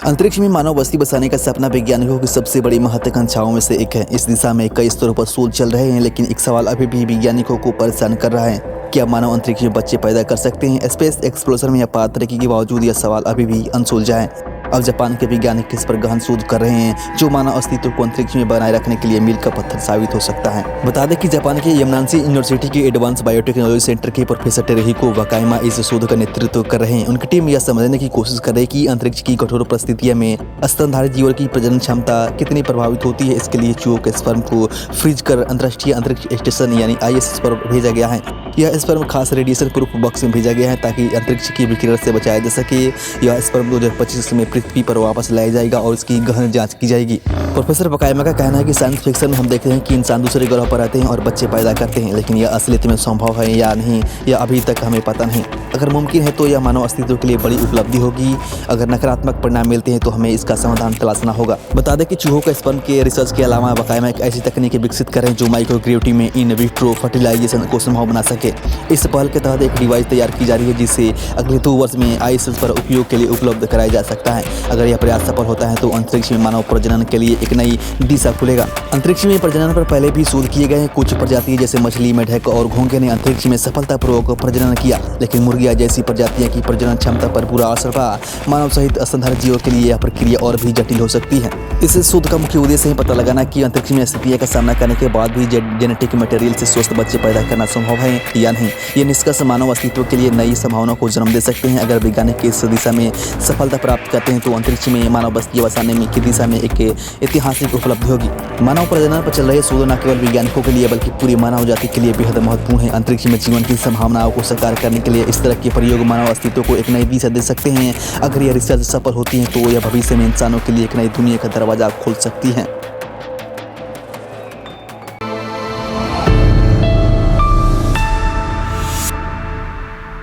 अंतरिक्ष में मानव बस्ती बसाने का सपना वैज्ञानिकों की सबसे बड़ी महत्वाकांक्षाओं में से एक है। इस दिशा में कई स्तरों पर शोध चल रहे हैं, लेकिन एक सवाल अभी भी वैज्ञानिकों को परेशान कर रहा है। क्या मानव अंतरिक्ष में बच्चे पैदा कर सकते हैं? स्पेस एक्सप्लोरेशन में अपार तरक्की के बावजूद यह सवाल अभी भी अनसुलझा है। अब जापान के वैज्ञानिक इस पर गहन शोध कर रहे हैं, जो मानव अस्तित्व को अंतरिक्ष में बनाए रखने के लिए मील का पत्थर साबित हो सकता है। बता दें कि जापान के यामानाशी यूनिवर्सिटी के एडवांस बायोटेक्नोलॉजी सेंटर के प्रोफेसर टेरुहिको वाकायामा इस शोध का नेतृत्व कर रहे हैं। उनकी टीम यह समझने की कोशिश कर रही है कि अंतरिक्ष की कठोर परिस्थितियों में स्तनधारी जीवों की प्रजनन क्षमता कितनी प्रभावित होती है। इसके लिए चूहों के स्पर्म को फ्रीज कर अंतर्राष्ट्रीय अंतरिक्ष स्टेशन यानी ISS पर भेजा गया है। यह स्पर्म खास रेडिएशन प्रूफ बॉक्स में भेजा गया है ताकि अंतरिक्ष की विकिरण से बचाया जा सके। यह स्पर्म 2025 में पृथ्वी पर वापस लाया जाएगा और इसकी गहन जांच की जाएगी। प्रोफेसर वाकायामा का कहना है कि साइंस फिक्शन में हम देखते हैं कि इंसान दूसरे ग्रह पर रहते हैं और बच्चे पैदा करते हैं, लेकिन यह असलियत में संभव है या नहीं, यह अभी तक हमें पता नहीं। अगर मुमकिन है तो यह मानव अस्तित्व के लिए बड़ी उपलब्धि होगी। अगर नकारात्मक परिणाम मिलते हैं तो हमें इसका समाधान तलाशना होगा। बता दें कि चूहों का स्पर्म के रिसर्च के अलावा वाकायामा एक ऐसी तकनीक विकसित करें जो माइक्रोग्रेविटी में इन विट्रो फर्टिलाइजेशन को संभव बना सके। इस पहल के तहत एक डिवाइस तैयार की जा रही है जिसे अगले 2 वर्ष में ISS पर उपयोग के लिए उपलब्ध कराया जा सकता है। अगर यह प्रयास सफल होता है तो अंतरिक्ष में मानव प्रजनन के लिए एक नई दिशा खुलेगा। अंतरिक्ष में प्रजनन पर पहले भी शोध किए गए हैं। कुछ प्रजातियां जैसे मछली, मेढक और घोंघे ने अंतरिक्ष में सफलतापूर्वक प्रजनन किया, लेकिन मुर्गियां जैसी प्रजातियां की प्रजनन क्षमता पर बुरा असर पड़ा। मानव सहित स्तनधारी जीवों के लिए यह प्रक्रिया और भी जटिल हो सकती है। इस शोध का मुख्य उद्देश्य है पता लगाना कि अंतरिक्ष में स्थितियों का सामना करने के बाद भी जेनेटिक मटेरियल से स्वस्थ बच्चे पैदा करना संभव है या नहीं। ये निष्कर्ष मानव अस्तित्व के लिए नई संभावनाओं को जन्म दे सकते हैं। अगर वैज्ञानिक इस दिशा में सफलता प्राप्त करते हैं तो अंतरिक्ष में मानव बस्ती बसाने में की दिशा में एक ऐतिहासिक उपलब्धि होगी। मानव प्रजनन पर चल रहे शोध न केवल वैज्ञानिकों के लिए बल्कि पूरी मानव जाति के लिए बेहद महत्वपूर्ण है। अंतरिक्ष में जीवन की संभावनाओं को साकार करने के लिए इस तरह के प्रयोग मानव अस्तित्व को एक नई दिशा दे सकते हैं। अगर यह रिसर्च सफल होती है तो यह भविष्य में इंसानों के लिए एक नई दुनिया का दरवाजा खोल सकती है।